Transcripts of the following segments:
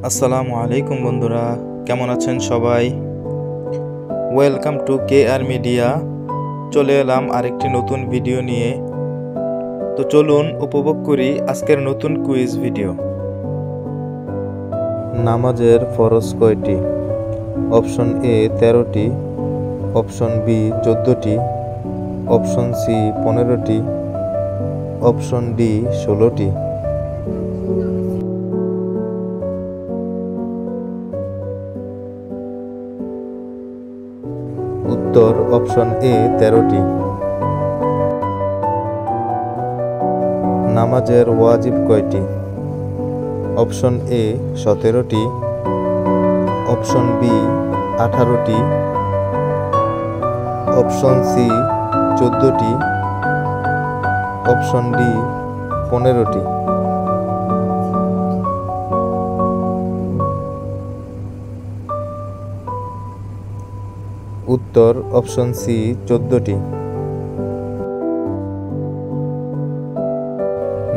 আসসালামু আলাইকুম বন্ধুরা, কেমন আছেন সবাই? Welcome to KR media. চলে এলাম আরেকটি নতুন ভিডিও নিয়ে। তো চলুন উপভোগ করি আজকের নতুন কুইজ ভিডিও। নামাজের ফরজ কয়টি? অপশন এ 13টি, অপশন বি 14টি, অপশন সি 15টি, অপশন ডি 16টি। উত্তর অপশন এ 13টি। নামাজের ওয়াজিব কয়টি? অপশন এ 17টি, অপশন বি 18টি, অপশন সি 14টি, অপশন ডি 15টি। উত্তর অপশন সি 14টি।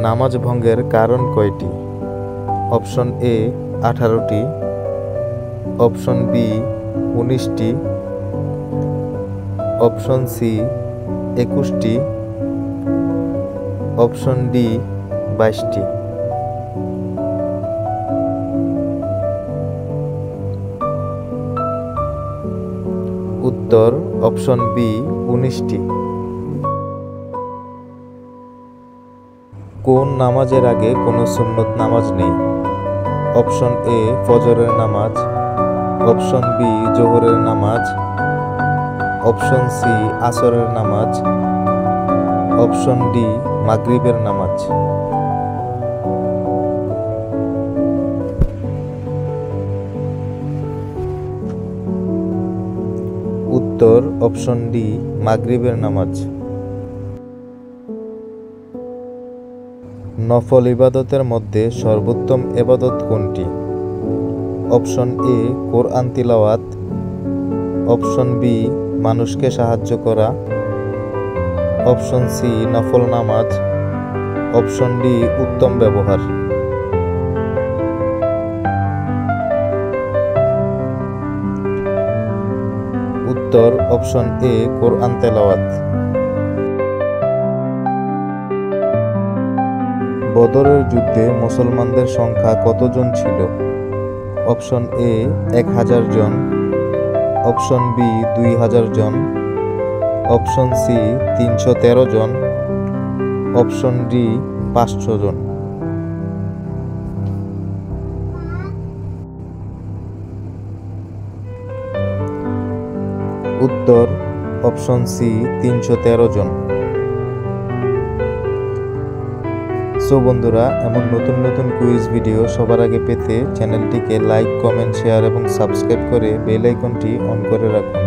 নামাজ ভঙ্গের কারণ কয়টি? অপশন এ 18টি, অপশন বি 19টি, অপশন সি 21টি, অপশন ডি 22টি। উত্তর অপশন বি 19টি। কোন নামাজের আগে কোনো সুন্নত নামাজ নেই? অপশন এ ফজরের নামাজ, অপশন বি জোহরের নামাজ, অপশন সি আসরের নামাজ, অপশন ডি মাগরিবের নামাজ। উত্তর অপশন ডি মাগরিবের নামাজ। নফল ইবাদতের মধ্যে সর্বোত্তম ইবাদত কোনটি? অপশন এ কোরআন তিলাওয়াত, অপশন বি মানুষকে সাহায্য করা, অপশন সি নফল নামাজ, অপশন ডি উত্তম ব্যবহার। উত্তর অপশন এ কোরআন তেলাওয়াত। বদরের যুদ্ধে মুসলমানদের সংখ্যা কতজন ছিল? অপশন এ 1000 জন, অপশন বি 2000 জন, অপশন সি 313 জন, অপশন ডি 500 জন। উত্তর অপশন সি 313 জন। সো বন্ধুরা, এমন নতুন নতুন কুইজ ভিডিও সবার আগে পেতে চ্যানেলটিকে লাইক, কমেন্ট, শেয়ার এবং সাবস্ক্রাইব করে বেল আইকনটি অন করে রাখুন।